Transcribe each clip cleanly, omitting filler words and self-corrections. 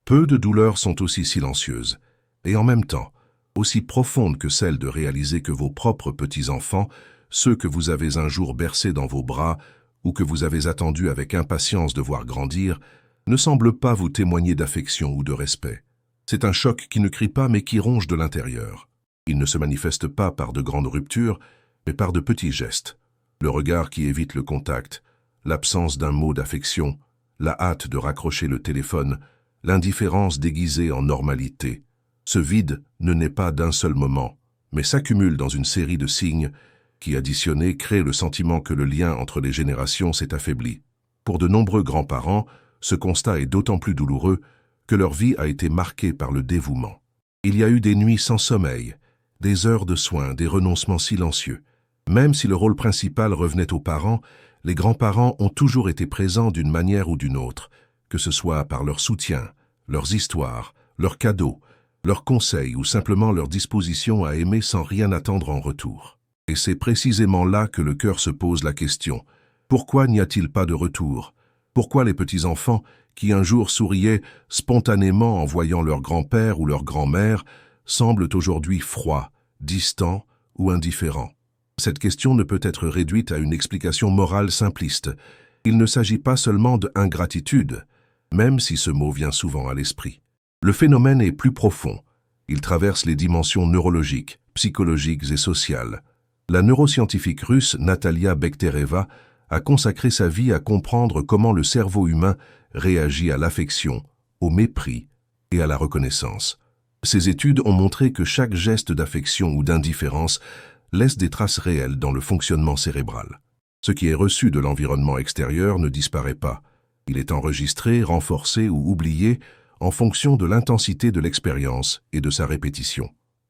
Peu de douleurs sont aussi silencieuses, et en même temps, aussi profondes que celle de réaliser que vos propres petits-enfants, ceux que vous avez un jour bercés dans vos bras ou que vous avez attendu avec impatience de voir grandir, ne semblent pas vous témoigner d'affection ou de respect. C'est un choc qui ne crie pas mais qui ronge de l'intérieur. Il ne se manifeste pas par de grandes ruptures, mais par de petits gestes. Le regard qui évite le contact, l'absence d'un mot d'affection, la hâte de raccrocher le téléphone, l'indifférence déguisée en normalité. Ce vide ne naît pas d'un seul moment, mais s'accumule dans une série de signes qui, additionnés, créent le sentiment que le lien entre les générations s'est affaibli. Pour de nombreux grands-parents, ce constat est d'autant plus douloureux que leur vie a été marquée par le dévouement. Il y a eu des nuits sans sommeil, des heures de soins, des renoncements silencieux. Même si le rôle principal revenait aux parents, les grands-parents ont toujours été présents d'une manière ou d'une autre, que ce soit par leur soutien, leurs histoires, leurs cadeaux, leurs conseils ou simplement leur disposition à aimer sans rien attendre en retour. Et c'est précisément là que le cœur se pose la question. Pourquoi n'y a-t-il pas de retour? Pourquoi les petits-enfants, qui un jour souriaient spontanément en voyant leur grand-père ou leur grand-mère, semblent aujourd'hui froids, distants ou indifférents? Cette question ne peut être réduite à une explication morale simpliste. Il ne s'agit pas seulement d'ingratitude, même si ce mot vient souvent à l'esprit. Le phénomène est plus profond. Il traverse les dimensions neurologiques, psychologiques et sociales. La neuroscientifique russe Natalia Bektereva a consacré sa vie à comprendre comment le cerveau humain réagit à l'affection, au mépris et à la reconnaissance. Ses études ont montré que chaque geste d'affection ou d'indifférence laisse des traces réelles dans le fonctionnement cérébral. Ce qui est reçu de l'environnement extérieur ne disparaît pas. Il est enregistré, renforcé ou oublié en fonction de l'intensité de l'expérience et de sa répétition.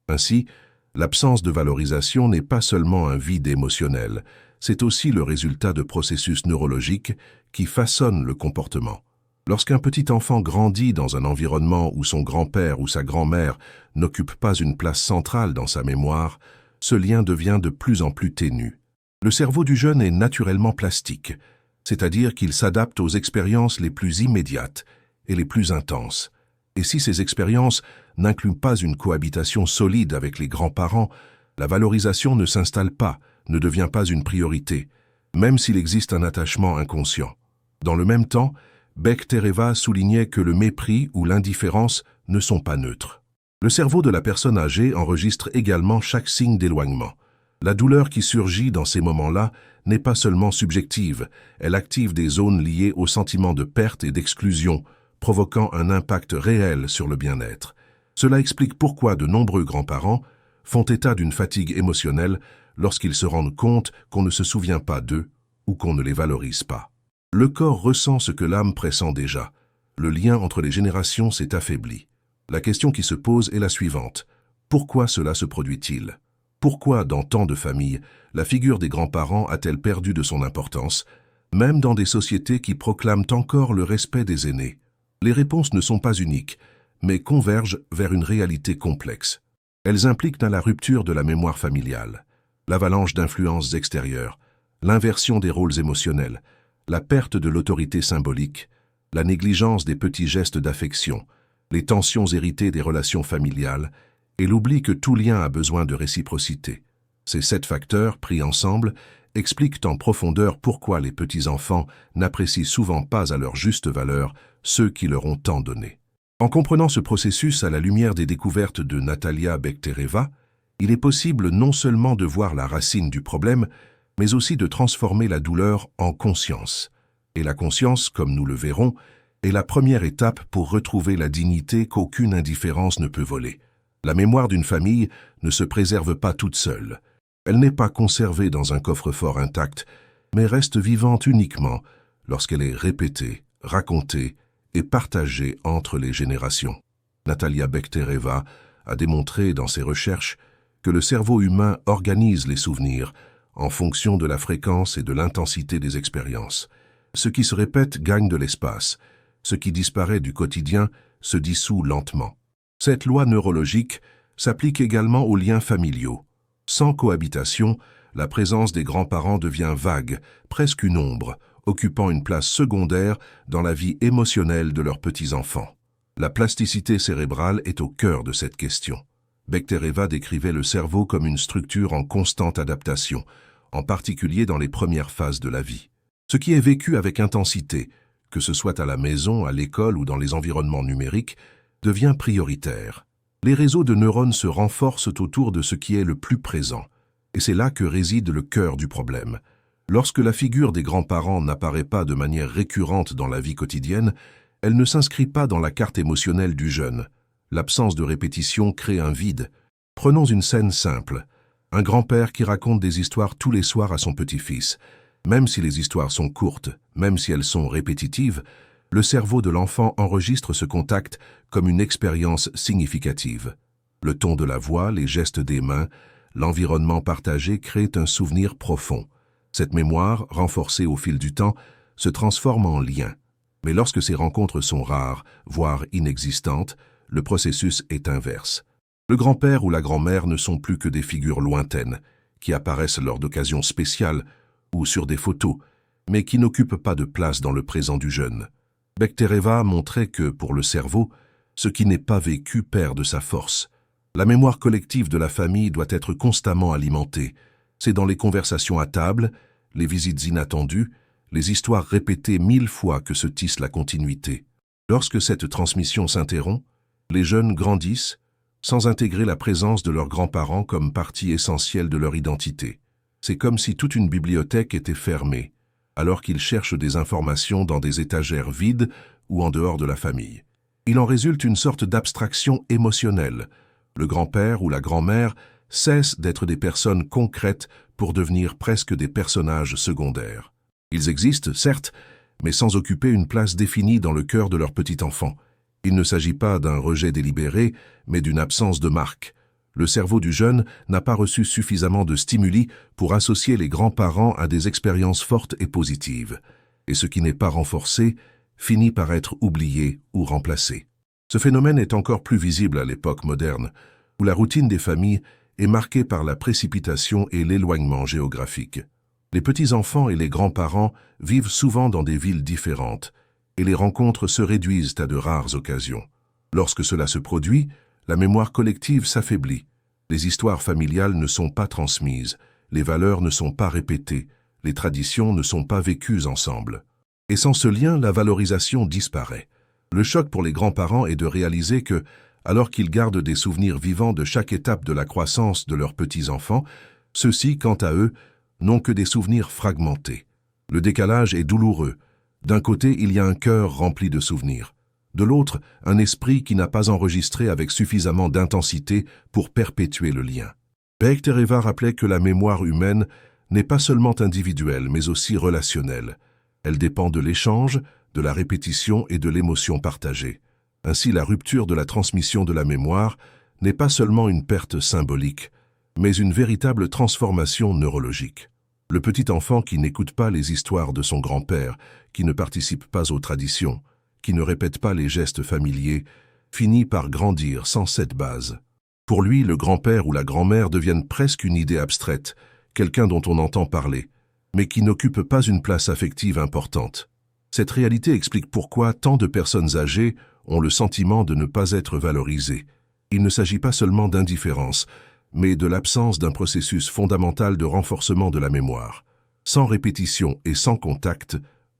Ainsi, l'absence de valorisation n'est pas seulement un vide émotionnel, c'est aussi le résultat de processus neurologiques qui façonnent le comportement. Lorsqu'un petit enfant grandit dans un environnement où son grand-père ou sa grand-mère n'occupe pas une place centrale dans sa mémoire, ce lien devient de plus en plus ténu. Le cerveau du jeune est naturellement plastique, c'est-à-dire qu'il s'adapte aux expériences les plus immédiates et les plus intenses. Et si ces expériences n'incluent pas une cohabitation solide avec les grands-parents, la valorisation ne s'installe pas, ne devient pas une priorité, même s'il existe un attachement inconscient. Dans le même temps, Bektereva soulignait que le mépris ou l'indifférence ne sont pas neutres. Le cerveau de la personne âgée enregistre également chaque signe d'éloignement. La douleur qui surgit dans ces moments-là n'est pas seulement subjective, elle active des zones liées au sentiment de perte et d'exclusion, provoquant un impact réel sur le bien-être. Cela explique pourquoi de nombreux grands-parents font état d'une fatigue émotionnelle lorsqu'ils se rendent compte qu'on ne se souvient pas d'eux ou qu'on ne les valorise pas. Le corps ressent ce que l'âme pressent déjà. Le lien entre les générations s'est affaibli. La question qui se pose est la suivante. Pourquoi cela se produit-il? Pourquoi, dans tant de familles, la figure des grands-parents a-t-elle perdu de son importance, même dans des sociétés qui proclament encore le respect des aînés? Les réponses ne sont pas uniques, mais convergent vers une réalité complexe. Elles impliquent la rupture de la mémoire familiale, l'avalanche d'influences extérieures, l'inversion des rôles émotionnels, la perte de l'autorité symbolique, la négligence des petits gestes d'affection, les tensions héritées des relations familiales et l'oubli que tout lien a besoin de réciprocité. Ces 7 facteurs, pris ensemble, expliquent en profondeur pourquoi les petits-enfants n'apprécient souvent pas à leur juste valeur ceux qui leur ont tant donné. En comprenant ce processus à la lumière des découvertes de Natalia Bektereva, il est possible non seulement de voir la racine du problème, mais aussi de transformer la douleur en conscience. Et la conscience, comme nous le verrons, est la première étape pour retrouver la dignité qu'aucune indifférence ne peut voler. La mémoire d'une famille ne se préserve pas toute seule. Elle n'est pas conservée dans un coffre-fort intact, mais reste vivante uniquement lorsqu'elle est répétée, racontée et partagée entre les générations. Natalia Bektereva a démontré dans ses recherches que le cerveau humain organise les souvenirs en fonction de la fréquence et de l'intensité des expériences. Ce qui se répète gagne de l'espace. Ce qui disparaît du quotidien se dissout lentement. Cette loi neurologique s'applique également aux liens familiaux. Sans cohabitation, la présence des grands-parents devient vague, presque une ombre, occupant une place secondaire dans la vie émotionnelle de leurs petits-enfants. La plasticité cérébrale est au cœur de cette question. Bechtereва décrivait le cerveau comme une structure en constante adaptation, en particulier dans les premières phases de la vie. Ce qui est vécu avec intensité, que ce soit à la maison, à l'école ou dans les environnements numériques, devient prioritaire. Les réseaux de neurones se renforcent autour de ce qui est le plus présent, et c'est là que réside le cœur du problème. Lorsque la figure des grands-parents n'apparaît pas de manière récurrente dans la vie quotidienne, elle ne s'inscrit pas dans la carte émotionnelle du jeune. L'absence de répétition crée un vide. Prenons une scène simple. Un grand-père qui raconte des histoires tous les soirs à son petit-fils. Même si les histoires sont courtes, même si elles sont répétitives, le cerveau de l'enfant enregistre ce contact comme une expérience significative. Le ton de la voix, les gestes des mains, l'environnement partagé créent un souvenir profond. Cette mémoire, renforcée au fil du temps, se transforme en lien. Mais lorsque ces rencontres sont rares, voire inexistantes, le processus est inverse. Le grand-père ou la grand-mère ne sont plus que des figures lointaines, qui apparaissent lors d'occasions spéciales ou sur des photos, mais qui n'occupent pas de place dans le présent du jeune. Bechtereva montrait que, pour le cerveau, ce qui n'est pas vécu perd de sa force. La mémoire collective de la famille doit être constamment alimentée. C'est dans les conversations à table, les visites inattendues, les histoires répétées 1000 fois que se tisse la continuité. Lorsque cette transmission s'interrompt, les jeunes grandissent sans intégrer la présence de leurs grands-parents comme partie essentielle de leur identité. C'est comme si toute une bibliothèque était fermée, alors qu'ils cherchent des informations dans des étagères vides ou en dehors de la famille. Il en résulte une sorte d'abstraction émotionnelle. Le grand-père ou la grand-mère cessent d'être des personnes concrètes pour devenir presque des personnages secondaires. Ils existent, certes, mais sans occuper une place définie dans le cœur de leur petit enfant. Il ne s'agit pas d'un rejet délibéré, mais d'une absence de marque. Le cerveau du jeune n'a pas reçu suffisamment de stimuli pour associer les grands-parents à des expériences fortes et positives. Et ce qui n'est pas renforcé finit par être oublié ou remplacé. Ce phénomène est encore plus visible à l'époque moderne, où la routine des familles est marquée par la précipitation et l'éloignement géographique. Les petits-enfants et les grands-parents vivent souvent dans des villes différentes, et les rencontres se réduisent à de rares occasions. Lorsque cela se produit, la mémoire collective s'affaiblit. Les histoires familiales ne sont pas transmises, les valeurs ne sont pas répétées, les traditions ne sont pas vécues ensemble. Et sans ce lien, la valorisation disparaît. Le choc pour les grands-parents est de réaliser que, alors qu'ils gardent des souvenirs vivants de chaque étape de la croissance de leurs petits-enfants, ceux-ci, quant à eux, n'ont que des souvenirs fragmentés. Le décalage est douloureux. D'un côté, il y a un cœur rempli de souvenirs. De l'autre, un esprit qui n'a pas enregistré avec suffisamment d'intensité pour perpétuer le lien. Bechtereva rappelait que la mémoire humaine n'est pas seulement individuelle, mais aussi relationnelle. Elle dépend de l'échange, de la répétition et de l'émotion partagée. Ainsi, la rupture de la transmission de la mémoire n'est pas seulement une perte symbolique, mais une véritable transformation neurologique. Le petit enfant qui n'écoute pas les histoires de son grand-père, qui ne participe pas aux traditions, qui ne répète pas les gestes familiers, finit par grandir sans cette base. Pour lui, le grand-père ou la grand-mère deviennent presque une idée abstraite, quelqu'un dont on entend parler, mais qui n'occupe pas une place affective importante. Cette réalité explique pourquoi tant de personnes âgées ont le sentiment de ne pas être valorisées. Il ne s'agit pas seulement d'indifférence, mais de l'absence d'un processus fondamental de renforcement de la mémoire. Sans répétition et sans contact,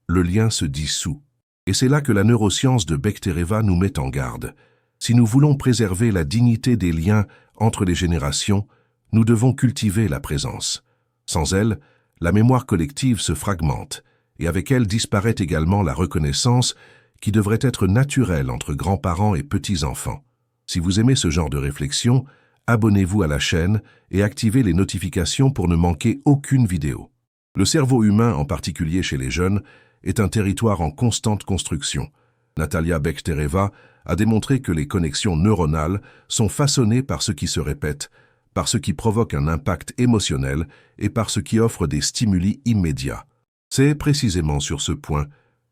le lien se dissout. Et c'est là que la neuroscience de Bechtereva nous met en garde. Si nous voulons préserver la dignité des liens entre les générations, nous devons cultiver la présence. Sans elle, la mémoire collective se fragmente, et avec elle disparaît également la reconnaissance qui devrait être naturelle entre grands-parents et petits-enfants. Si vous aimez ce genre de réflexion, abonnez-vous à la chaîne et activez les notifications pour ne manquer aucune vidéo. Le cerveau humain, en particulier chez les jeunes, est un territoire en constante construction. Natalia Bechtereva a démontré que les connexions neuronales sont façonnées par ce qui se répète, par ce qui provoque un impact émotionnel et par ce qui offre des stimuli immédiats. C'est précisément sur ce point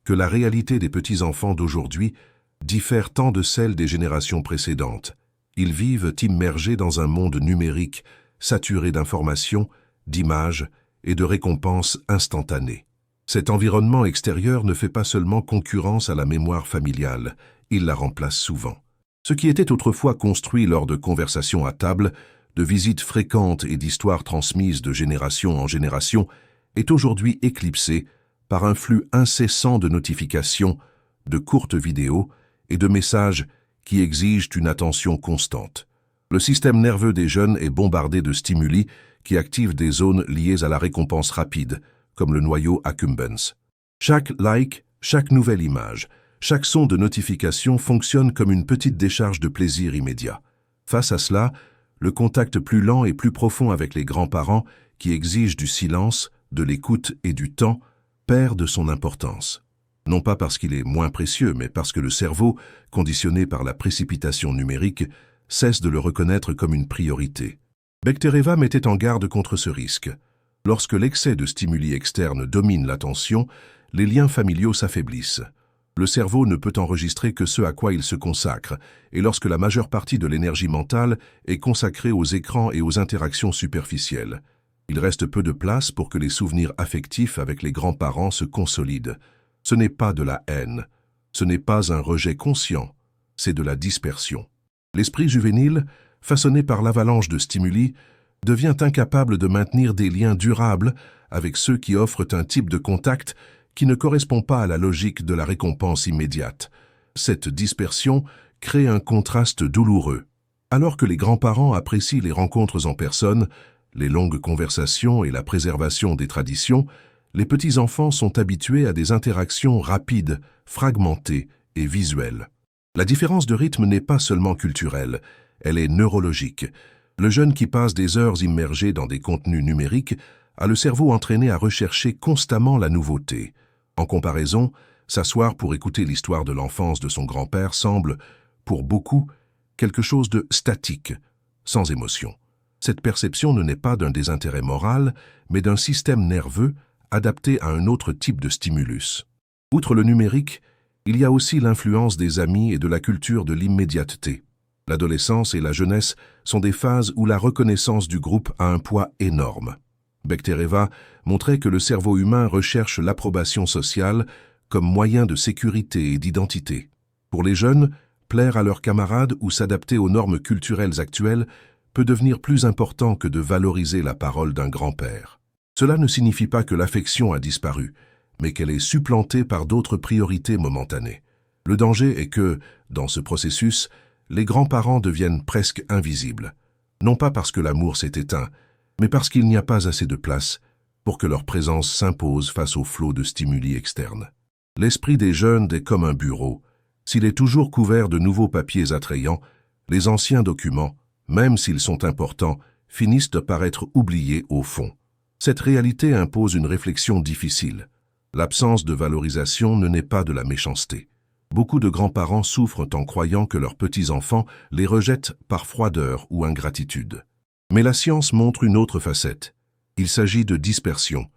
que la réalité des petits-enfants d'aujourd'hui diffère tant de celle des générations précédentes. Ils vivent immergés dans un monde numérique, saturé d'informations, d'images et de récompenses instantanées. Cet environnement extérieur ne fait pas seulement concurrence à la mémoire familiale, il la remplace souvent. Ce qui était autrefois construit lors de conversations à table, de visites fréquentes et d'histoires transmises de génération en génération, est aujourd'hui éclipsé par un flux incessant de notifications, de courtes vidéos et de messages qui exigent une attention constante. Le système nerveux des jeunes est bombardé de stimuli qui activent des zones liées à la récompense rapide, comme le noyau accumbens. Chaque like, chaque nouvelle image, chaque son de notification fonctionne comme une petite décharge de plaisir immédiat. Face à cela, le contact plus lent et plus profond avec les grands-parents, qui exigent du silence, de l'écoute et du temps, perd de son importance. Non pas parce qu'il est moins précieux, mais parce que le cerveau, conditionné par la précipitation numérique, cesse de le reconnaître comme une priorité. Bektereva mettait en garde contre ce risque. Lorsque l'excès de stimuli externes domine l'attention, les liens familiaux s'affaiblissent. Le cerveau ne peut enregistrer que ce à quoi il se consacre, et lorsque la majeure partie de l'énergie mentale est consacrée aux écrans et aux interactions superficielles, il reste peu de place pour que les souvenirs affectifs avec les grands-parents se consolident. Ce n'est pas de la haine, ce n'est pas un rejet conscient, c'est de la dispersion. L'esprit juvénile, façonné par l'avalanche de stimuli, devient incapable de maintenir des liens durables avec ceux qui offrent un type de contact qui ne correspond pas à la logique de la récompense immédiate. Cette dispersion crée un contraste douloureux. Alors que les grands-parents apprécient les rencontres en personne, les longues conversations et la préservation des traditions, les petits-enfants sont habitués à des interactions rapides, fragmentées et visuelles. La différence de rythme n'est pas seulement culturelle, elle est neurologique. Le jeune qui passe des heures immergé dans des contenus numériques a le cerveau entraîné à rechercher constamment la nouveauté. En comparaison, s'asseoir pour écouter l'histoire de l'enfance de son grand-père semble, pour beaucoup, quelque chose de statique, sans émotion. Cette perception ne naît pas d'un désintérêt moral, mais d'un système nerveux adapté à un autre type de stimulus. Outre le numérique, il y a aussi l'influence des amis et de la culture de l'immédiateté. L'adolescence et la jeunesse sont des phases où la reconnaissance du groupe a un poids énorme. Bektereva montrait que le cerveau humain recherche l'approbation sociale comme moyen de sécurité et d'identité. Pour les jeunes, plaire à leurs camarades ou s'adapter aux normes culturelles actuelles peut devenir plus important que de valoriser la parole d'un grand-père. Cela ne signifie pas que l'affection a disparu, mais qu'elle est supplantée par d'autres priorités momentanées. Le danger est que, dans ce processus, les grands-parents deviennent presque invisibles, non pas parce que l'amour s'est éteint, mais parce qu'il n'y a pas assez de place pour que leur présence s'impose face au flot de stimuli externes. L'esprit des jeunes est comme un bureau. S'il est toujours couvert de nouveaux papiers attrayants, les anciens documents, même s'ils sont importants, finissent par être oubliés au fond. Cette réalité impose une réflexion difficile. L'absence de valorisation ne naît pas de la méchanceté. Beaucoup de grands-parents souffrent en croyant que leurs petits-enfants les rejettent par froideur ou ingratitude. Mais la science montre une autre facette. Il s'agit de dispersion,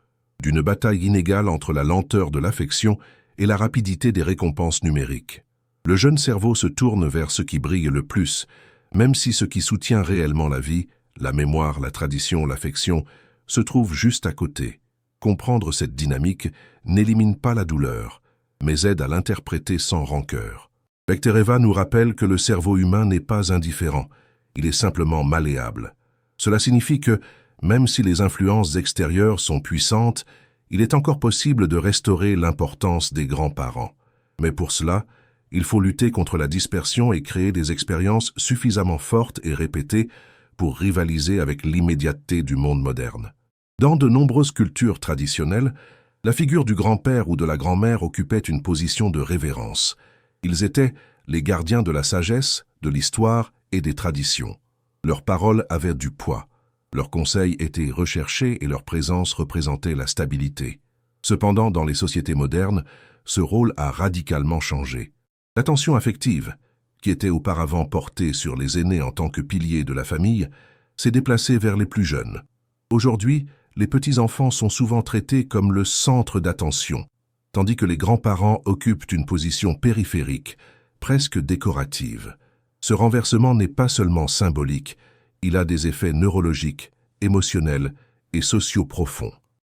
d'une bataille inégale entre la lenteur de l'affection et la rapidité des récompenses numériques. Le jeune cerveau se tourne vers ce qui brille le plus, même si ce qui soutient réellement la vie, la mémoire, la tradition, l'affection, se trouve juste à côté. Comprendre cette dynamique n'élimine pas la douleur, mais aide à l'interpréter sans rancœur. Bektereva nous rappelle que le cerveau humain n'est pas indifférent, il est simplement malléable. Cela signifie que, même si les influences extérieures sont puissantes, il est encore possible de restaurer l'importance des grands-parents. Mais pour cela, il faut lutter contre la dispersion et créer des expériences suffisamment fortes et répétées pour rivaliser avec l'immédiateté du monde moderne. Dans de nombreuses cultures traditionnelles, la figure du grand-père ou de la grand-mère occupait une position de révérence. Ils étaient les gardiens de la sagesse, de l'histoire et des traditions. Leurs paroles avaient du poids. Leurs conseils étaient recherchés et leur présence représentait la stabilité. Cependant, dans les sociétés modernes, ce rôle a radicalement changé. L'attention affective, qui était auparavant portée sur les aînés en tant que piliers de la famille, s'est déplacée vers les plus jeunes. Aujourd'hui, les petits-enfants sont souvent traités comme le centre d'attention, tandis que les grands-parents occupent une position périphérique, presque décorative. Ce renversement n'est pas seulement symbolique, il a des effets neurologiques, émotionnels et sociaux profonds.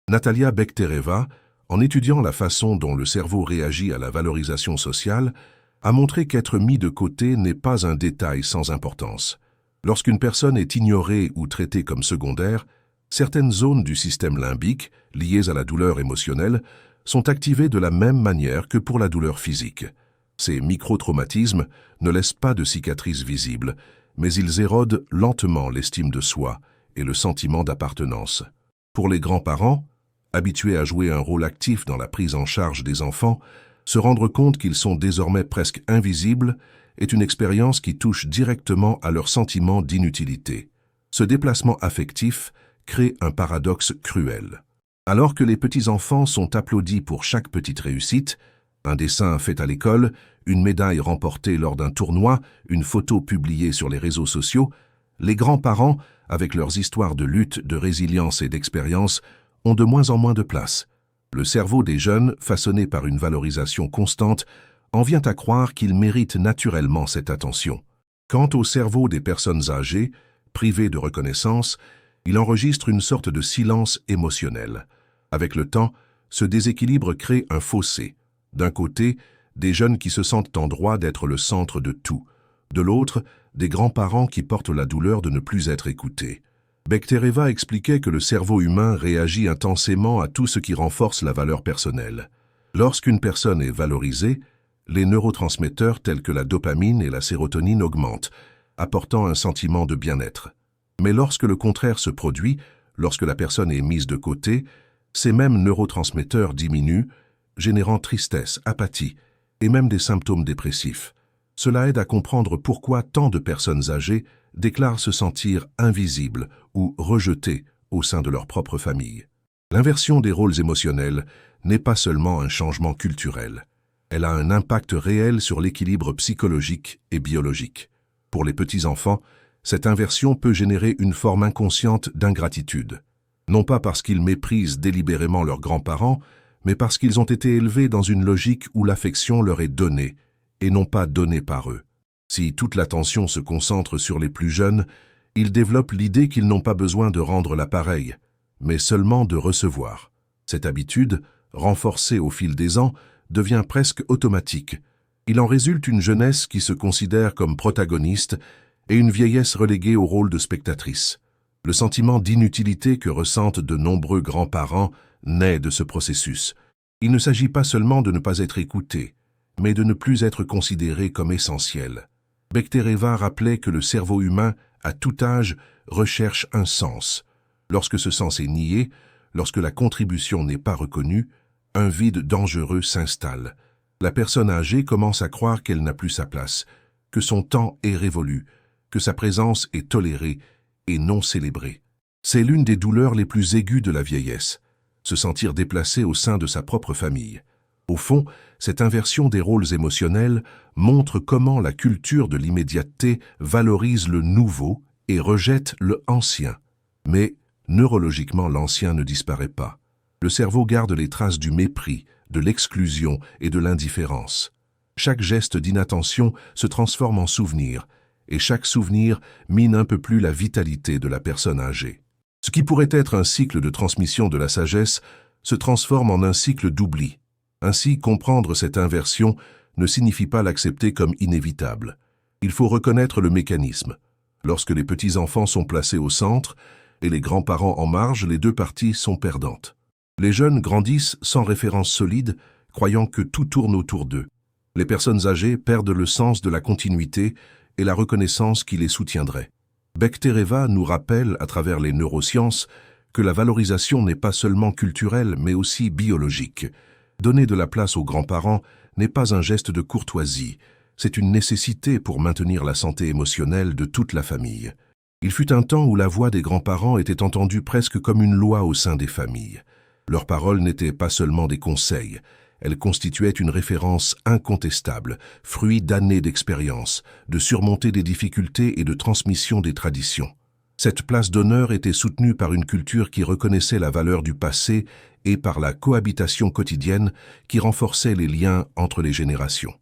Natalia Bektereva, en étudiant la façon dont le cerveau réagit à la valorisation sociale, a montré qu'être mis de côté n'est pas un détail sans importance. Lorsqu'une personne est ignorée ou traitée comme secondaire, certaines zones du système limbique, liées à la douleur émotionnelle, sont activées de la même manière que pour la douleur physique. Ces micro-traumatismes ne laissent pas de cicatrices visibles, mais ils érodent lentement l'estime de soi et le sentiment d'appartenance. Pour les grands-parents, habitués à jouer un rôle actif dans la prise en charge des enfants, se rendre compte qu'ils sont désormais presque invisibles est une expérience qui touche directement à leur sentiment d'inutilité. Ce déplacement affectif crée un paradoxe cruel. Alors que les petits-enfants sont applaudis pour chaque petite réussite, un dessin fait à l'école, une médaille remportée lors d'un tournoi, une photo publiée sur les réseaux sociaux, les grands-parents, avec leurs histoires de lutte, de résilience et d'expérience, ont de moins en moins de place. Le cerveau des jeunes, façonné par une valorisation constante, en vient à croire qu'il mérite naturellement cette attention. Quant au cerveau des personnes âgées, privées de reconnaissance, il enregistre une sorte de silence émotionnel. Avec le temps, ce déséquilibre crée un fossé. D'un côté, des jeunes qui se sentent en droit d'être le centre de tout. De l'autre, des grands-parents qui portent la douleur de ne plus être écoutés. Bektereva expliquait que le cerveau humain réagit intensément à tout ce qui renforce la valeur personnelle. Lorsqu'une personne est valorisée, les neurotransmetteurs tels que la dopamine et la sérotonine augmentent, apportant un sentiment de bien-être. Mais lorsque le contraire se produit, lorsque la personne est mise de côté, ces mêmes neurotransmetteurs diminuent, générant tristesse, apathie et même des symptômes dépressifs. Cela aide à comprendre pourquoi tant de personnes âgées déclarent se sentir invisibles ou rejetées au sein de leur propre famille. L'inversion des rôles émotionnels n'est pas seulement un changement culturel. Elle a un impact réel sur l'équilibre psychologique et biologique. Pour les petits-enfants, cette inversion peut générer une forme inconsciente d'ingratitude. Non pas parce qu'ils méprisent délibérément leurs grands-parents, mais parce qu'ils ont été élevés dans une logique où l'affection leur est donnée, et non pas donnée par eux. Si toute l'attention se concentre sur les plus jeunes, ils développent l'idée qu'ils n'ont pas besoin de rendre l'appareil, mais seulement de recevoir. Cette habitude, renforcée au fil des ans, devient presque automatique. Il en résulte une jeunesse qui se considère comme protagoniste et une vieillesse reléguée au rôle de spectatrice. Le sentiment d'inutilité que ressentent de nombreux grands-parents naît de ce processus. Il ne s'agit pas seulement de ne pas être écouté, mais de ne plus être considéré comme essentiel. Bektereva rappelait que le cerveau humain, à tout âge, recherche un sens. Lorsque ce sens est nié, lorsque la contribution n'est pas reconnue, un vide dangereux s'installe. La personne âgée commence à croire qu'elle n'a plus sa place, que son temps est révolu, que sa présence est tolérée et non célébrée. C'est l'une des douleurs les plus aiguës de la vieillesse, se sentir déplacé au sein de sa propre famille. Au fond, cette inversion des rôles émotionnels montre comment la culture de l'immédiateté valorise le nouveau et rejette le ancien. Mais, neurologiquement, l'ancien ne disparaît pas. Le cerveau garde les traces du mépris, de l'exclusion et de l'indifférence. Chaque geste d'inattention se transforme en souvenir, et chaque souvenir mine un peu plus la vitalité de la personne âgée. Ce qui pourrait être un cycle de transmission de la sagesse se transforme en un cycle d'oubli. Ainsi, comprendre cette inversion ne signifie pas l'accepter comme inévitable. Il faut reconnaître le mécanisme. Lorsque les petits-enfants sont placés au centre et les grands-parents en marge, les deux parties sont perdantes. Les jeunes grandissent sans référence solide, croyant que tout tourne autour d'eux. Les personnes âgées perdent le sens de la continuité et la reconnaissance qui les soutiendrait. Bektereva nous rappelle, à travers les neurosciences, que la valorisation n'est pas seulement culturelle, mais aussi biologique. Donner de la place aux grands-parents n'est pas un geste de courtoisie, c'est une nécessité pour maintenir la santé émotionnelle de toute la famille. Il fut un temps où la voix des grands-parents était entendue presque comme une loi au sein des familles. Leurs paroles n'étaient pas seulement des conseils, elles constituaient une référence incontestable, fruit d'années d'expérience, de surmonter des difficultés et de transmission des traditions. Cette place d'honneur était soutenue par une culture qui reconnaissait la valeur du passé et par la cohabitation quotidienne qui renforçait les liens entre les générations.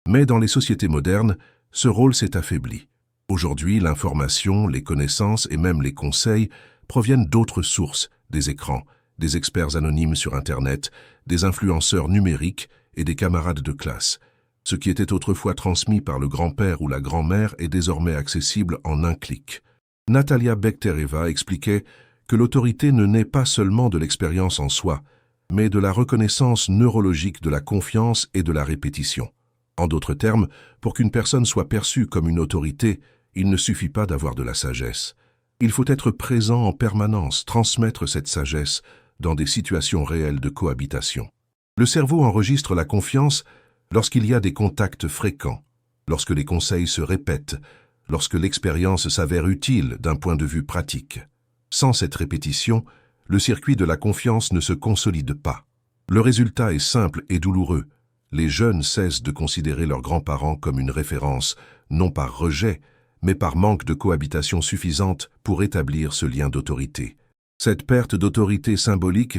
Mais dans les sociétés modernes, ce rôle s'est affaibli. Aujourd'hui, l'information, les connaissances et même les conseils proviennent d'autres sources, des écrans, des experts anonymes sur Internet, des influenceurs numériques et des camarades de classe. Ce qui était autrefois transmis par le grand-père ou la grand-mère est désormais accessible en un clic. Natalia Bektereva expliquait que l'autorité ne naît pas seulement de l'expérience en soi, mais de la reconnaissance neurologique de la confiance et de la répétition. En d'autres termes, pour qu'une personne soit perçue comme une autorité, il ne suffit pas d'avoir de la sagesse. Il faut être présent en permanence, transmettre cette sagesse dans des situations réelles de cohabitation. Le cerveau enregistre la confiance lorsqu'il y a des contacts fréquents, lorsque les conseils se répètent, lorsque l'expérience s'avère utile d'un point de vue pratique. Sans cette répétition, le circuit de la confiance ne se consolide pas. Le résultat est simple et douloureux. Les jeunes cessent de considérer leurs grands-parents comme une référence, non par rejet, mais par manque de cohabitation suffisante pour établir ce lien d'autorité. Cette perte d'autorité symbolique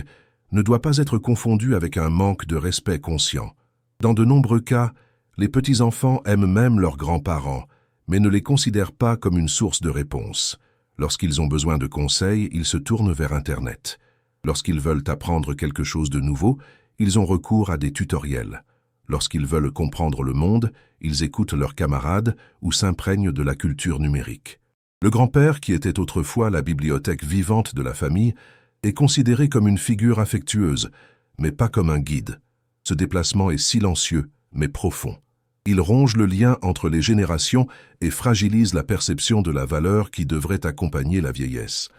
ne doit pas être confondue avec un manque de respect conscient. Dans de nombreux cas, les petits-enfants aiment même leurs grands-parents, mais ne les considèrent pas comme une source de réponse. Lorsqu'ils ont besoin de conseils, ils se tournent vers Internet. Lorsqu'ils veulent apprendre quelque chose de nouveau, ils ont recours à des tutoriels. Lorsqu'ils veulent comprendre le monde, ils écoutent leurs camarades ou s'imprègnent de la culture numérique. Le grand-père, qui était autrefois la bibliothèque vivante de la famille, est considéré comme une figure affectueuse, mais pas comme un guide. Ce déplacement est silencieux, mais profond. Il ronge le lien entre les générations et fragilise la perception de la valeur qui devrait accompagner la vieillesse.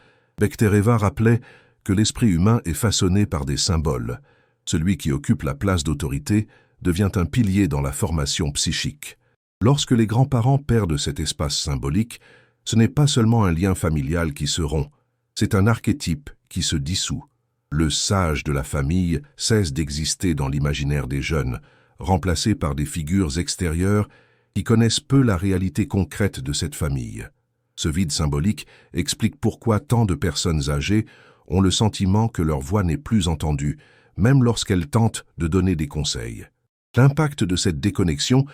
Bektereva rappelait que l'esprit humain est façonné par des symboles. Celui qui occupe la place d'autorité devient un pilier dans la formation psychique. Lorsque les grands-parents perdent cet espace symbolique, ce n'est pas seulement un lien familial qui se rompt, c'est un archétype qui se dissout. Le sage de la famille cesse d'exister dans l'imaginaire des jeunes, remplacé par des figures extérieures qui connaissent peu la réalité concrète de cette famille. Ce vide symbolique explique pourquoi tant de personnes âgées ont le sentiment que leur voix n'est plus entendue, même lorsqu'elles tentent de donner des conseils. L'impact de cette déconnexion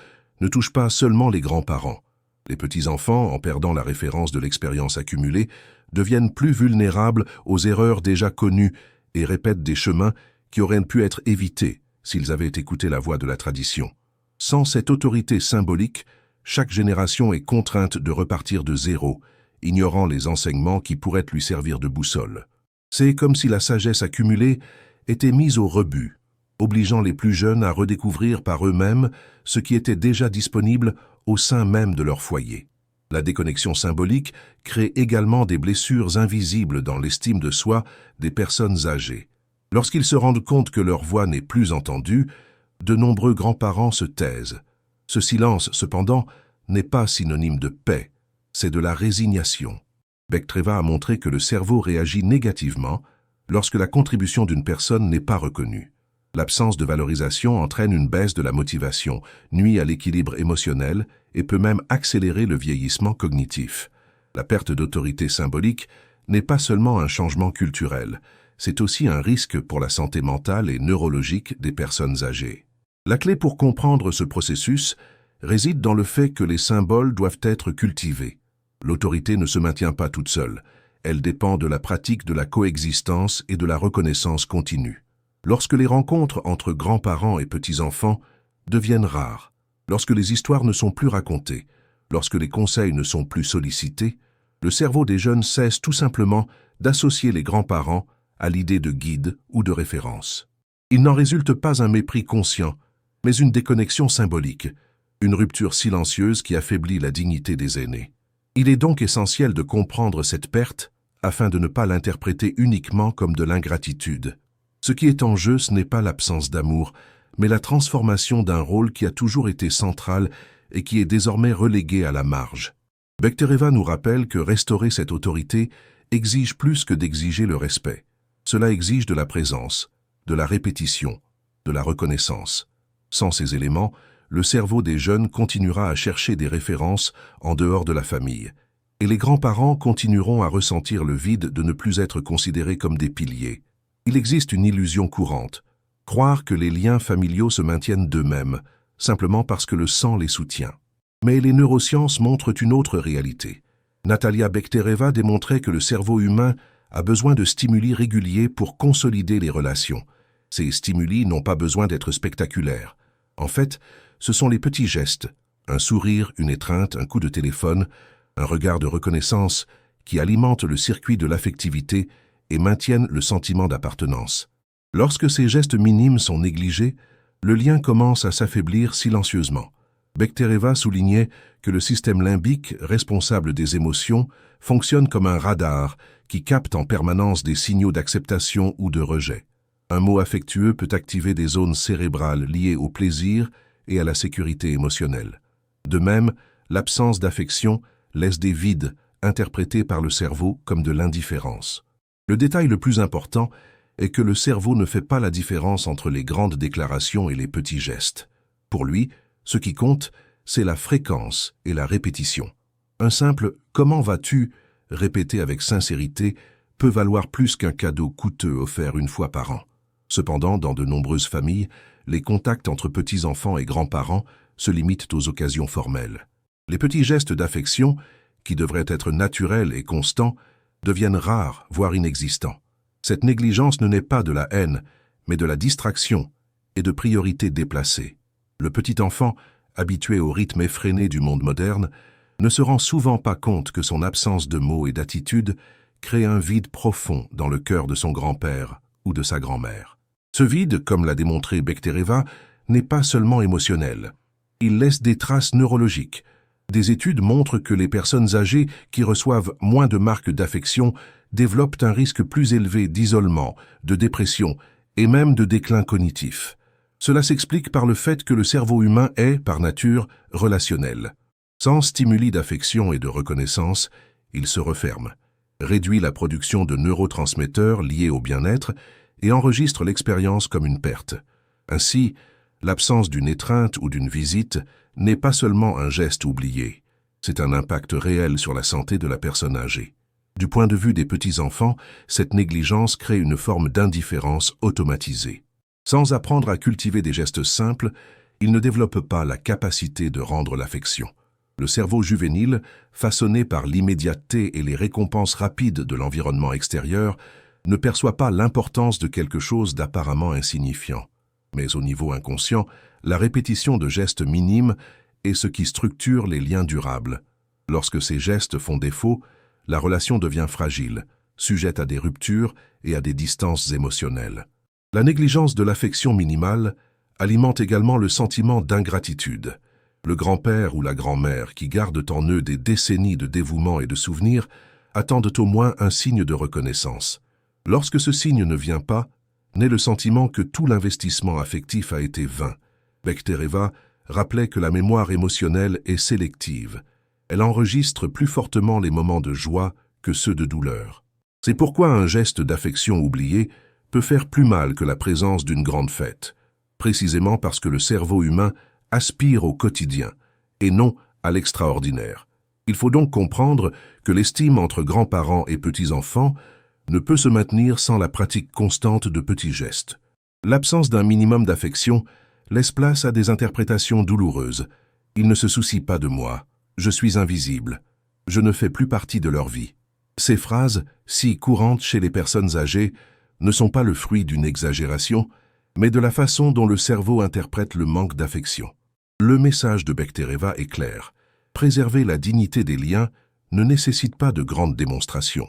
ne touche pas seulement les grands-parents. Les petits-enfants, en perdant la référence de l'expérience accumulée, deviennent plus vulnérables aux erreurs déjà connues et répètent des chemins qui auraient pu être évités s'ils avaient écouté la voix de la tradition. Sans cette autorité symbolique, chaque génération est contrainte de repartir de zéro, ignorant les enseignements qui pourraient lui servir de boussole. C'est comme si la sagesse accumulée était mise au rebut, obligeant les plus jeunes à redécouvrir par eux-mêmes ce qui était déjà disponible au sein même de leur foyer. La déconnexion symbolique crée également des blessures invisibles dans l'estime de soi des personnes âgées. Lorsqu'ils se rendent compte que leur voix n'est plus entendue, de nombreux grands-parents se taisent. Ce silence, cependant, n'est pas synonyme de paix, c'est de la résignation. Bektereva a montré que le cerveau réagit négativement lorsque la contribution d'une personne n'est pas reconnue. L'absence de valorisation entraîne une baisse de la motivation, nuit à l'équilibre émotionnel et peut même accélérer le vieillissement cognitif. La perte d'autorité symbolique n'est pas seulement un changement culturel, c'est aussi un risque pour la santé mentale et neurologique des personnes âgées. La clé pour comprendre ce processus réside dans le fait que les symboles doivent être cultivés. L'autorité ne se maintient pas toute seule, elle dépend de la pratique de la coexistence et de la reconnaissance continue. Lorsque les rencontres entre grands-parents et petits-enfants deviennent rares, lorsque les histoires ne sont plus racontées, lorsque les conseils ne sont plus sollicités, le cerveau des jeunes cesse tout simplement d'associer les grands-parents à l'idée de guide ou de référence. Il n'en résulte pas un mépris conscient, mais une déconnexion symbolique, une rupture silencieuse qui affaiblit la dignité des aînés. Il est donc essentiel de comprendre cette perte afin de ne pas l'interpréter uniquement comme de l'ingratitude. Ce qui est en jeu, ce n'est pas l'absence d'amour, mais la transformation d'un rôle qui a toujours été central et qui est désormais relégué à la marge. Bektereva nous rappelle que restaurer cette autorité exige plus que d'exiger le respect. Cela exige de la présence, de la répétition, de la reconnaissance. Sans ces éléments, le cerveau des jeunes continuera à chercher des références en dehors de la famille, et les grands-parents continueront à ressentir le vide de ne plus être considérés comme des piliers. Il existe une illusion courante, croire que les liens familiaux se maintiennent d'eux-mêmes, simplement parce que le sang les soutient. Mais les neurosciences montrent une autre réalité. Natalia Bektereva démontrait que le cerveau humain a besoin de stimuli réguliers pour consolider les relations. Ces stimuli n'ont pas besoin d'être spectaculaires. En fait, ce sont les petits gestes, un sourire, une étreinte, un coup de téléphone, un regard de reconnaissance qui alimentent le circuit de l'affectivité et maintiennent le sentiment d'appartenance. Lorsque ces gestes minimes sont négligés, le lien commence à s'affaiblir silencieusement. Bechtereва soulignait que le système limbique, responsable des émotions, fonctionne comme un radar qui capte en permanence des signaux d'acceptation ou de rejet. Un mot affectueux peut activer des zones cérébrales liées au plaisir et à la sécurité émotionnelle. De même, l'absence d'affection laisse des vides interprétés par le cerveau comme de l'indifférence. Le détail le plus important est que le cerveau ne fait pas la différence entre les grandes déclarations et les petits gestes. Pour lui, ce qui compte, c'est la fréquence et la répétition. Un simple « Comment vas-tu » répété avec sincérité peut valoir plus qu'un cadeau coûteux offert une fois par an. Cependant, dans de nombreuses familles, les contacts entre petits-enfants et grands-parents se limitent aux occasions formelles. Les petits gestes d'affection, qui devraient être naturels et constants, deviennent rares, voire inexistants. Cette négligence ne naît pas de la haine, mais de la distraction et de priorités déplacées. Le petit enfant, habitué au rythme effréné du monde moderne, ne se rend souvent pas compte que son absence de mots et d'attitude crée un vide profond dans le cœur de son grand-père ou de sa grand-mère. Ce vide, comme l'a démontré Bechtereva, n'est pas seulement émotionnel. Il laisse des traces neurologiques. Des études montrent que les personnes âgées qui reçoivent moins de marques d'affection développent un risque plus élevé d'isolement, de dépression et même de déclin cognitif. Cela s'explique par le fait que le cerveau humain est, par nature, relationnel. Sans stimuli d'affection et de reconnaissance, il se referme, réduit la production de neurotransmetteurs liés au bien-être et enregistre l'expérience comme une perte. Ainsi, l'absence d'une étreinte ou d'une visite n'est pas seulement un geste oublié, c'est un impact réel sur la santé de la personne âgée. Du point de vue des petits-enfants, cette négligence crée une forme d'indifférence automatisée. Sans apprendre à cultiver des gestes simples, ils ne développent pas la capacité de rendre l'affection. Le cerveau juvénile, façonné par l'immédiateté et les récompenses rapides de l'environnement extérieur, ne perçoit pas l'importance de quelque chose d'apparemment insignifiant. Mais au niveau inconscient, la répétition de gestes minimes est ce qui structure les liens durables. Lorsque ces gestes font défaut, la relation devient fragile, sujette à des ruptures et à des distances émotionnelles. La négligence de l'affection minimale alimente également le sentiment d'ingratitude. Le grand-père ou la grand-mère, qui gardent en eux des décennies de dévouement et de souvenirs, attendent au moins un signe de reconnaissance. Lorsque ce signe ne vient pas, naît le sentiment que tout l'investissement affectif a été vain. Bechtereva rappelait que la mémoire émotionnelle est sélective. Elle enregistre plus fortement les moments de joie que ceux de douleur. C'est pourquoi un geste d'affection oublié peut faire plus mal que la présence d'une grande fête, précisément parce que le cerveau humain aspire au quotidien et non à l'extraordinaire. Il faut donc comprendre que l'estime entre grands-parents et petits-enfants ne peut se maintenir sans la pratique constante de petits gestes. L'absence d'un minimum d'affection laisse place à des interprétations douloureuses. Ils ne se soucient pas de moi. Je suis invisible. Je ne fais plus partie de leur vie. Ces phrases, si courantes chez les personnes âgées, ne sont pas le fruit d'une exagération, mais de la façon dont le cerveau interprète le manque d'affection. Le message de Bechtereva est clair. Préserver la dignité des liens ne nécessite pas de grandes démonstrations,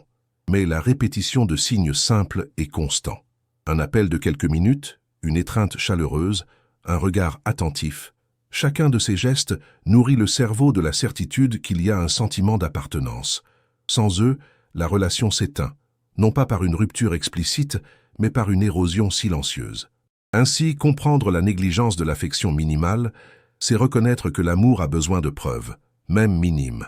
mais la répétition de signes simples et constants. Un appel de quelques minutes, une étreinte chaleureuse, un regard attentif. Chacun de ces gestes nourrit le cerveau de la certitude qu'il y a un sentiment d'appartenance. Sans eux, la relation s'éteint, non pas par une rupture explicite, mais par une érosion silencieuse. Ainsi, comprendre la négligence de l'affection minimale, c'est reconnaître que l'amour a besoin de preuves, même minimes.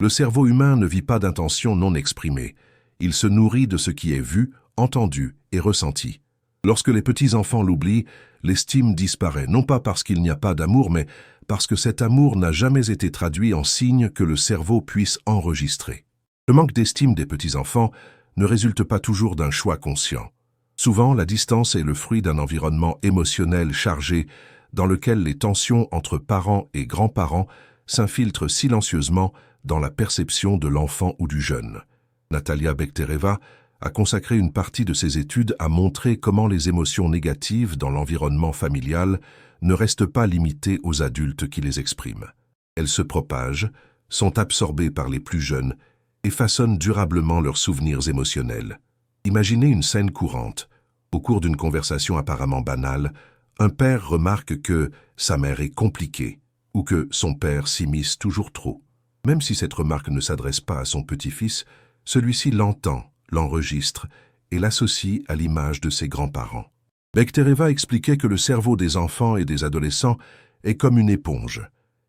Le cerveau humain ne vit pas d'intentions non exprimées. Il se nourrit de ce qui est vu, entendu et ressenti. Lorsque les petits-enfants l'oublient, l'estime disparaît, non pas parce qu'il n'y a pas d'amour, mais parce que cet amour n'a jamais été traduit en signes que le cerveau puisse enregistrer. Le manque d'estime des petits-enfants ne résulte pas toujours d'un choix conscient. Souvent, la distance est le fruit d'un environnement émotionnel chargé dans lequel les tensions entre parents et grands-parents s'infiltrent silencieusement dans la perception de l'enfant ou du jeune. Natalia Bechtereva a consacré une partie de ses études à montrer comment les émotions négatives dans l'environnement familial ne restent pas limitées aux adultes qui les expriment. Elles se propagent, sont absorbées par les plus jeunes et façonnent durablement leurs souvenirs émotionnels. Imaginez une scène courante. Au cours d'une conversation apparemment banale, un père remarque que sa mère est compliquée ou que son père s'immisce toujours trop. Même si cette remarque ne s'adresse pas à son petit-fils, celui-ci l'entend, l'enregistre et l'associe à l'image de ses grands-parents. Bechtereва expliquait que le cerveau des enfants et des adolescents est comme une éponge.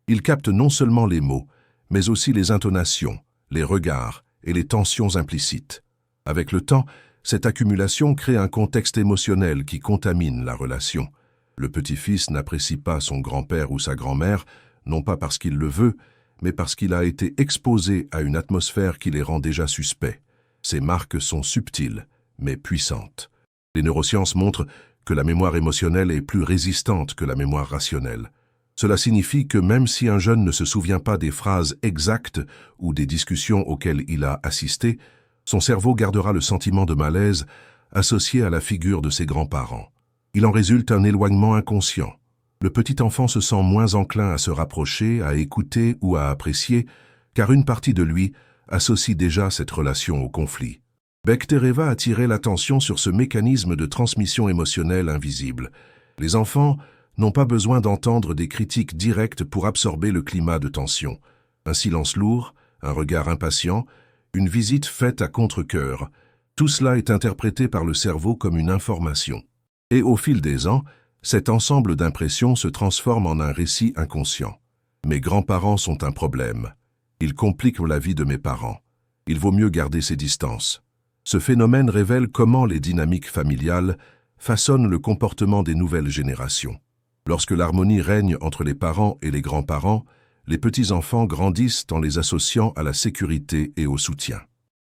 Il capte non seulement les mots, mais aussi les intonations, les regards et les tensions implicites. Avec le temps, cette accumulation crée un contexte émotionnel qui contamine la relation. Le petit-fils n'apprécie pas son grand-père ou sa grand-mère, non pas parce qu'il le veut, mais parce qu'il a été exposé à une atmosphère qui les rend déjà suspects. Ces marques sont subtiles, mais puissantes. Les neurosciences montrent que la mémoire émotionnelle est plus résistante que la mémoire rationnelle. Cela signifie que même si un jeune ne se souvient pas des phrases exactes ou des discussions auxquelles il a assisté, son cerveau gardera le sentiment de malaise associé à la figure de ses grands-parents. Il en résulte un éloignement inconscient. Le petit enfant se sent moins enclin à se rapprocher, à écouter ou à apprécier, car une partie de lui associe déjà cette relation au conflit. Bechtereva attirait l'attention sur ce mécanisme de transmission émotionnelle invisible. Les enfants n'ont pas besoin d'entendre des critiques directes pour absorber le climat de tension. Un silence lourd, un regard impatient, une visite faite à contre-cœur, tout cela est interprété par le cerveau comme une information. Et au fil des ans, cet ensemble d'impressions se transforme en un récit inconscient. Mes grands-parents sont un problème. Ils compliquent la vie de mes parents. Il vaut mieux garder ses distances. Ce phénomène révèle comment les dynamiques familiales façonnent le comportement des nouvelles générations. Lorsque l'harmonie règne entre les parents et les grands-parents, les petits-enfants grandissent en les associant à la sécurité et au soutien.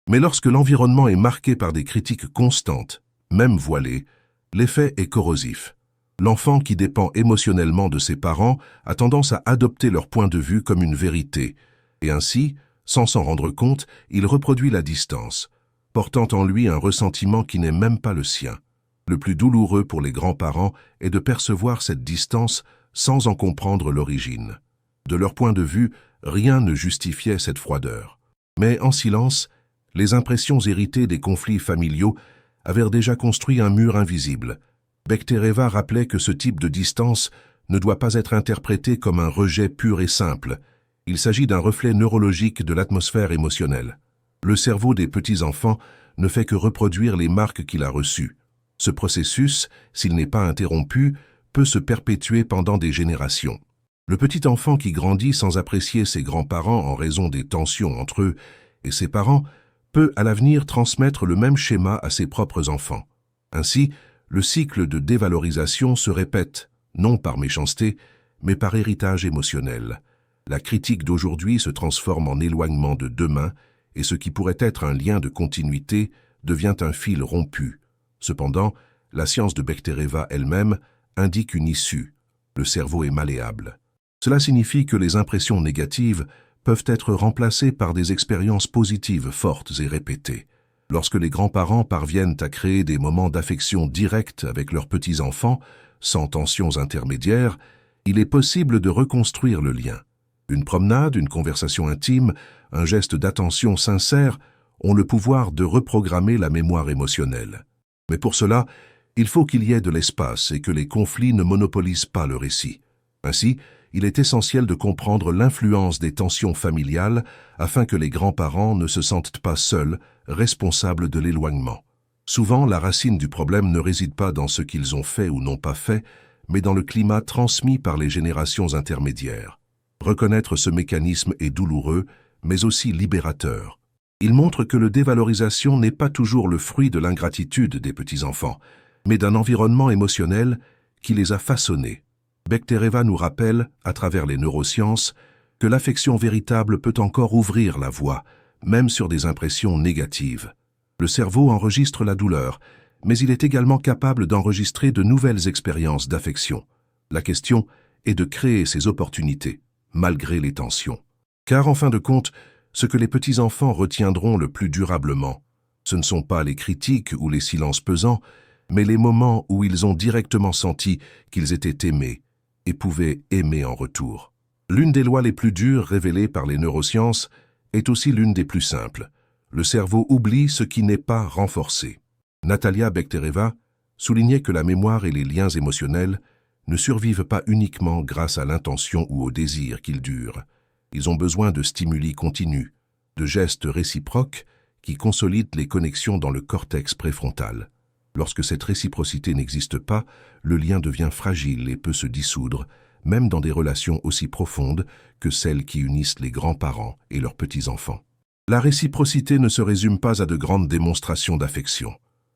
Mais lorsque l'environnement est marqué par des critiques constantes, même voilées, l'effet est corrosif. L'enfant qui dépend émotionnellement de ses parents a tendance à adopter leur point de vue comme une vérité, et ainsi, sans s'en rendre compte, il reproduit la distance, portant en lui un ressentiment qui n'est même pas le sien. Le plus douloureux pour les grands-parents est de percevoir cette distance sans en comprendre l'origine. De leur point de vue, rien ne justifiait cette froideur. Mais en silence, les impressions héritées des conflits familiaux avaient déjà construit un mur invisible. Bechtereva rappelait que ce type de distance ne doit pas être interprété comme un rejet pur et simple. Il s'agit d'un reflet neurologique de l'atmosphère émotionnelle. Le cerveau des petits-enfants ne fait que reproduire les marques qu'il a reçues. Ce processus, s'il n'est pas interrompu, peut se perpétuer pendant des générations. Le petit enfant qui grandit sans apprécier ses grands-parents en raison des tensions entre eux et ses parents peut à l'avenir transmettre le même schéma à ses propres enfants. Ainsi, le cycle de dévalorisation se répète, non par méchanceté, mais par héritage émotionnel. La critique d'aujourd'hui se transforme en éloignement de demain, et ce qui pourrait être un lien de continuité devient un fil rompu. Cependant, la science de Bechtereva elle-même indique une issue. Le cerveau est malléable. Cela signifie que les impressions négatives peuvent être remplacées par des expériences positives fortes et répétées. Lorsque les grands-parents parviennent à créer des moments d'affection directe avec leurs petits-enfants, sans tensions intermédiaires, il est possible de reconstruire le lien. Une promenade, une conversation intime, un geste d'attention sincère ont le pouvoir de reprogrammer la mémoire émotionnelle. Mais pour cela, il faut qu'il y ait de l'espace et que les conflits ne monopolisent pas le récit. Ainsi, il est essentiel de comprendre l'influence des tensions familiales afin que les grands-parents ne se sentent pas seuls, responsables de l'éloignement. Souvent, la racine du problème ne réside pas dans ce qu'ils ont fait ou n'ont pas fait, mais dans le climat transmis par les générations intermédiaires. Reconnaître ce mécanisme est douloureux, mais aussi libérateur. Il montre que la dévalorisation n'est pas toujours le fruit de l'ingratitude des petits-enfants, mais d'un environnement émotionnel qui les a façonnés. Bechtereva nous rappelle, à travers les neurosciences, que l'affection véritable peut encore ouvrir la voie, même sur des impressions négatives. Le cerveau enregistre la douleur, mais il est également capable d'enregistrer de nouvelles expériences d'affection. La question est de créer ces opportunités, malgré les tensions. Car en fin de compte, ce que les petits-enfants retiendront le plus durablement, ce ne sont pas les critiques ou les silences pesants, mais les moments où ils ont directement senti qu'ils étaient aimés, et pouvait aimer en retour. L'une des lois les plus dures révélées par les neurosciences est aussi l'une des plus simples. Le cerveau oublie ce qui n'est pas renforcé. Natalia Bektereva soulignait que la mémoire et les liens émotionnels ne survivent pas uniquement grâce à l'intention ou au désir qu'ils durent. Ils ont besoin de stimuli continus, de gestes réciproques qui consolident les connexions dans le cortex préfrontal. Lorsque cette réciprocité n'existe pas, le lien devient fragile et peut se dissoudre, même dans des relations aussi profondes que celles qui unissent les grands-parents et leurs petits-enfants. La réciprocité ne se résume pas à de grandes démonstrations d'affection.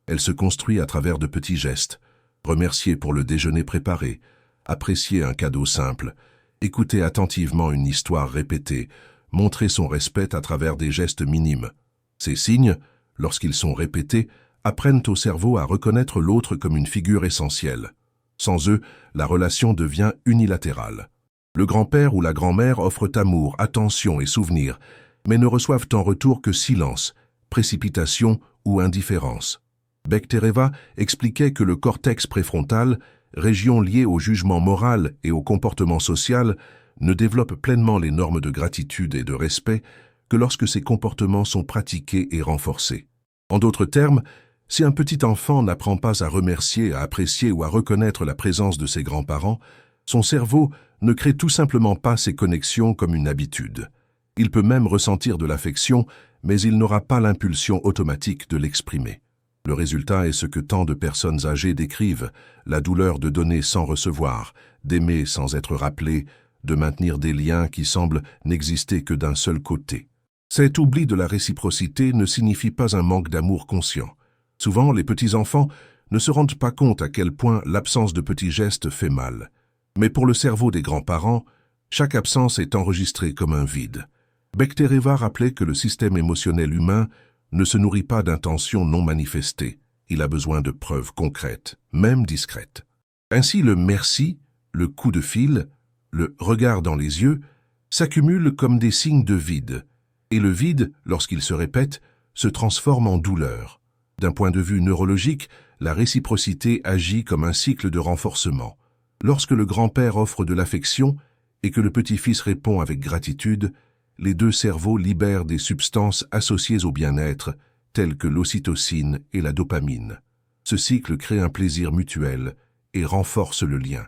Elle se construit à travers de petits gestes. Remercier pour le déjeuner préparé, apprécier un cadeau simple, écouter attentivement une histoire répétée, montrer son respect à travers des gestes minimes. Ces signes, lorsqu'ils sont répétés, apprennent au cerveau à reconnaître l'autre comme une figure essentielle. Sans eux, la relation devient unilatérale. Le grand-père ou la grand-mère offrent amour, attention et souvenirs, mais ne reçoivent en retour que silence, précipitation ou indifférence. Bektereva expliquait que le cortex préfrontal, région liée au jugement moral et au comportement social, ne développe pleinement les normes de gratitude et de respect que lorsque ces comportements sont pratiqués et renforcés. En d'autres termes, si un petit enfant n'apprend pas à remercier, à apprécier ou à reconnaître la présence de ses grands-parents, son cerveau ne crée tout simplement pas ces connexions comme une habitude. Il peut même ressentir de l'affection, mais il n'aura pas l'impulsion automatique de l'exprimer. Le résultat est ce que tant de personnes âgées décrivent, la douleur de donner sans recevoir, d'aimer sans être rappelé, de maintenir des liens qui semblent n'exister que d'un seul côté. Cet oubli de la réciprocité ne signifie pas un manque d'amour conscient. Souvent, les petits-enfants ne se rendent pas compte à quel point l'absence de petits gestes fait mal. Mais pour le cerveau des grands-parents, chaque absence est enregistrée comme un vide. Bektereva rappelait que le système émotionnel humain ne se nourrit pas d'intentions non manifestées. Il a besoin de preuves concrètes, même discrètes. Ainsi, le merci, le coup de fil, le regard dans les yeux, s'accumulent comme des signes de vide. Et le vide, lorsqu'il se répète, se transforme en douleur. D'un point de vue neurologique, la réciprocité agit comme un cycle de renforcement. Lorsque le grand-père offre de l'affection et que le petit-fils répond avec gratitude, les deux cerveaux libèrent des substances associées au bien-être, telles que l'ocytocine et la dopamine. Ce cycle crée un plaisir mutuel et renforce le lien.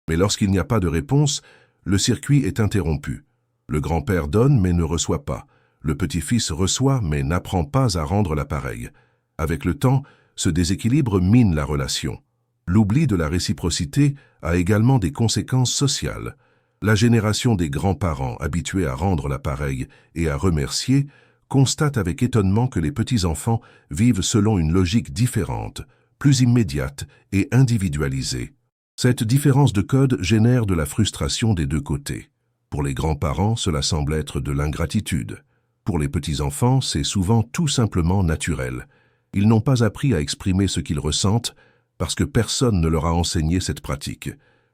Mais lorsqu'il n'y a pas de réponse, le circuit est interrompu. Le grand-père donne mais ne reçoit pas. Le petit-fils reçoit mais n'apprend pas à rendre l'appareil. Avec le temps, ce déséquilibre mine la relation. L'oubli de la réciprocité a également des conséquences sociales. La génération des grands-parents habitués à rendre l'appareil et à remercier constate avec étonnement que les petits-enfants vivent selon une logique différente, plus immédiate et individualisée. Cette différence de code génère de la frustration des deux côtés. Pour les grands-parents, cela semble être de l'ingratitude. Pour les petits-enfants, c'est souvent tout simplement naturel. Ils n'ont pas appris à exprimer ce qu'ils ressentent parce que personne ne leur a enseigné cette pratique.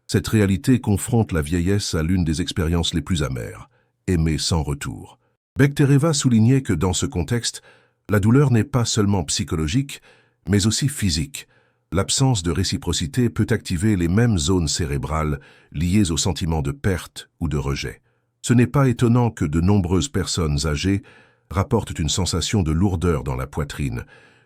Cette réalité confronte la vieillesse à l'une des expériences les plus amères, aimer sans retour. Bektereva soulignait que dans ce contexte, la douleur n'est pas seulement psychologique, mais aussi physique. L'absence de réciprocité peut activer les mêmes zones cérébrales liées au sentiment de perte ou de rejet. Ce n'est pas étonnant que de nombreuses personnes âgées rapportent une sensation de lourdeur dans la poitrine,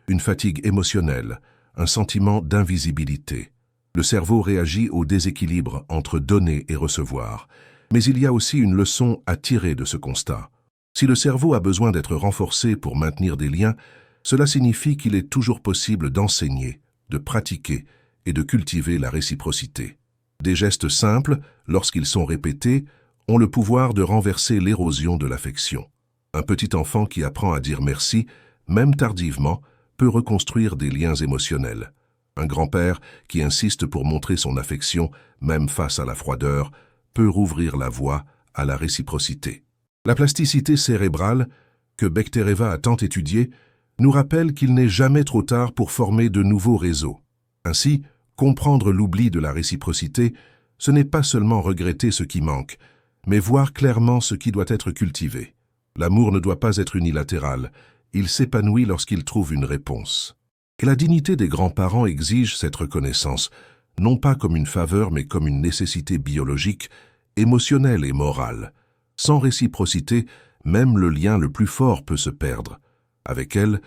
une fatigue émotionnelle, un sentiment d'invisibilité. Le cerveau réagit au déséquilibre entre donner et recevoir. Mais il y a aussi une leçon à tirer de ce constat. Si le cerveau a besoin d'être renforcé pour maintenir des liens, cela signifie qu'il est toujours possible d'enseigner, de pratiquer et de cultiver la réciprocité. Des gestes simples, lorsqu'ils sont répétés, ont le pouvoir de renverser l'érosion de l'affection. Un petit enfant qui apprend à dire merci, même tardivement, peut reconstruire des liens émotionnels. Un grand-père qui insiste pour montrer son affection, même face à la froideur, peut rouvrir la voie à la réciprocité. La plasticité cérébrale, que Bektereva a tant étudiée, nous rappelle qu'il n'est jamais trop tard pour former de nouveaux réseaux. Ainsi, comprendre l'oubli de la réciprocité, ce n'est pas seulement regretter ce qui manque, mais voir clairement ce qui doit être cultivé. L'amour ne doit pas être unilatéral, il s'épanouit lorsqu'il trouve une réponse. Et la dignité des grands-parents exige cette reconnaissance, non pas comme une faveur mais comme une nécessité biologique, émotionnelle et morale. Sans réciprocité, même le lien le plus fort peut se perdre. Avec elle,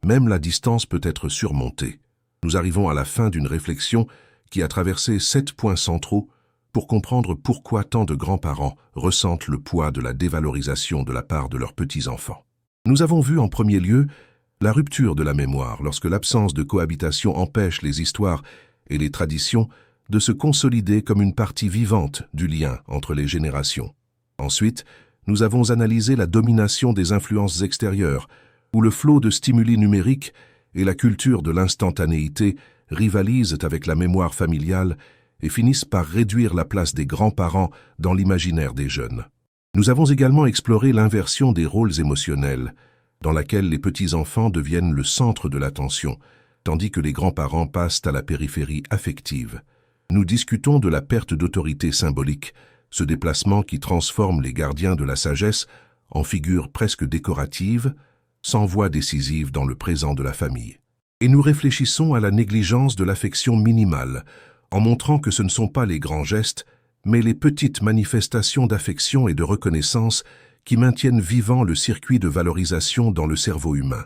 même la distance peut être surmontée. Nous arrivons à la fin d'une réflexion qui a traversé 7 points centraux pour comprendre pourquoi tant de grands-parents ressentent le poids de la dévalorisation de la part de leurs petits-enfants. Nous avons vu en premier lieu la rupture de la mémoire lorsque l'absence de cohabitation empêche les histoires et les traditions de se consolider comme une partie vivante du lien entre les générations. Ensuite, nous avons analysé la domination des influences extérieures, où le flot de stimuli numériques et la culture de l'instantanéité rivalisent avec la mémoire familiale et finissent par réduire la place des grands-parents dans l'imaginaire des jeunes. Nous avons également exploré l'inversion des rôles émotionnels, dans laquelle les petits-enfants deviennent le centre de l'attention, tandis que les grands-parents passent à la périphérie affective. Nous discutons de la perte d'autorité symbolique, ce déplacement qui transforme les gardiens de la sagesse en figures presque décoratives, sans voix décisive dans le présent de la famille. Et nous réfléchissons à la négligence de l'affection minimale, en montrant que ce ne sont pas les grands gestes, mais les petites manifestations d'affection et de reconnaissance qui maintiennent vivant le circuit de valorisation dans le cerveau humain.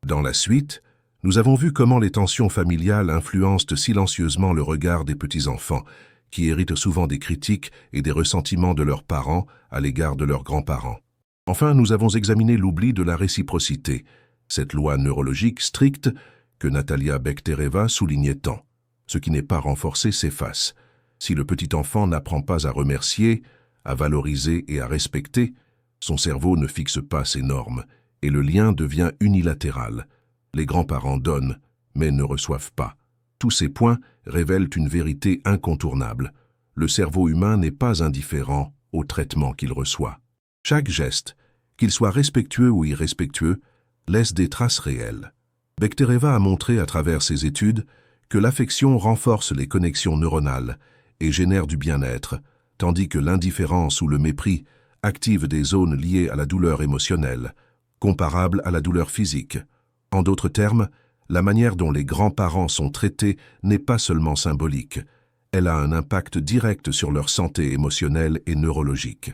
Dans la suite, nous avons vu comment les tensions familiales influencent silencieusement le regard des petits-enfants, qui héritent souvent des critiques et des ressentiments de leurs parents à l'égard de leurs grands-parents. Enfin, nous avons examiné l'oubli de la réciprocité, cette loi neurologique stricte que Natalia Bektereva soulignait tant. Ce qui n'est pas renforcé s'efface. Si le petit enfant n'apprend pas à remercier, à valoriser et à respecter, son cerveau ne fixe pas ses normes et le lien devient unilatéral. Les grands-parents donnent, mais ne reçoivent pas. Tous ces points révèlent une vérité incontournable. Le cerveau humain n'est pas indifférent au traitement qu'il reçoit. Chaque geste, qu'il soit respectueux ou irrespectueux, laisse des traces réelles. Bektereva a montré à travers ses études que l'affection renforce les connexions neuronales et génère du bien-être, tandis que l'indifférence ou le mépris active des zones liées à la douleur émotionnelle, comparables à la douleur physique. En d'autres termes, la manière dont les grands-parents sont traités n'est pas seulement symbolique, elle a un impact direct sur leur santé émotionnelle et neurologique.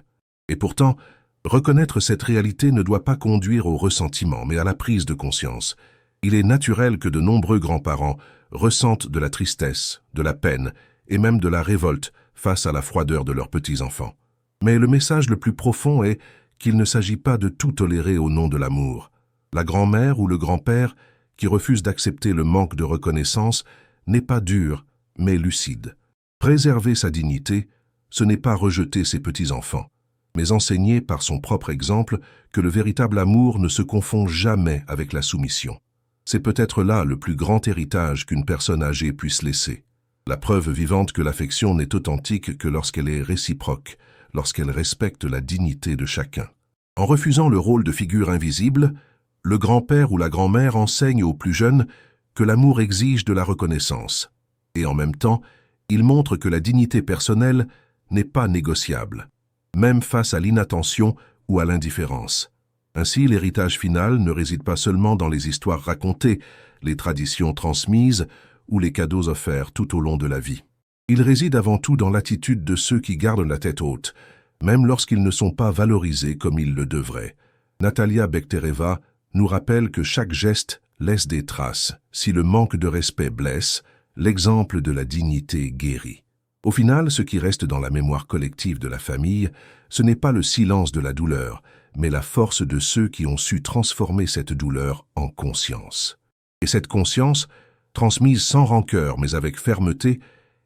Et pourtant, reconnaître cette réalité ne doit pas conduire au ressentiment, mais à la prise de conscience. Il est naturel que de nombreux grands-parents ressentent de la tristesse, de la peine et même de la révolte face à la froideur de leurs petits-enfants. Mais le message le plus profond est qu'il ne s'agit pas de tout tolérer au nom de l'amour. La grand-mère ou le grand-père qui refuse d'accepter le manque de reconnaissance n'est pas dur, mais lucide. Préserver sa dignité, ce n'est pas rejeter ses petits-enfants, mais enseigner par son propre exemple que le véritable amour ne se confond jamais avec la soumission. C'est peut-être là le plus grand héritage qu'une personne âgée puisse laisser. La preuve vivante que l'affection n'est authentique que lorsqu'elle est réciproque, lorsqu'elle respecte la dignité de chacun. En refusant le rôle de figure invisible, le grand-père ou la grand-mère enseigne aux plus jeunes que l'amour exige de la reconnaissance. Et en même temps, il montre que la dignité personnelle n'est pas négociable, même face à l'inattention ou à l'indifférence. Ainsi, l'héritage final ne réside pas seulement dans les histoires racontées, les traditions transmises ou les cadeaux offerts tout au long de la vie. Il réside avant tout dans l'attitude de ceux qui gardent la tête haute, même lorsqu'ils ne sont pas valorisés comme ils le devraient. Natalia Bektereva nous rappelle que chaque geste laisse des traces. Si le manque de respect blesse, l'exemple de la dignité guérit. Au final, ce qui reste dans la mémoire collective de la famille, ce n'est pas le silence de la douleur, mais la force de ceux qui ont su transformer cette douleur en conscience. Et cette conscience, transmise sans rancœur mais avec fermeté,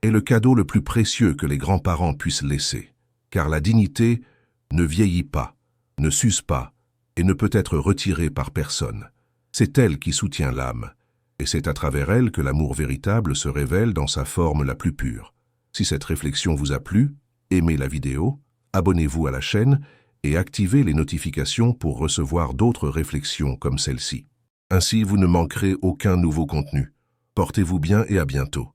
est le cadeau le plus précieux que les grands-parents puissent laisser. Car la dignité ne vieillit pas, ne s'use pas et ne peut être retirée par personne. C'est elle qui soutient l'âme, et c'est à travers elle que l'amour véritable se révèle dans sa forme la plus pure. Si cette réflexion vous a plu, aimez la vidéo, abonnez-vous à la chaîne et activez les notifications pour recevoir d'autres réflexions comme celle-ci. Ainsi, vous ne manquerez aucun nouveau contenu. Portez-vous bien et à bientôt.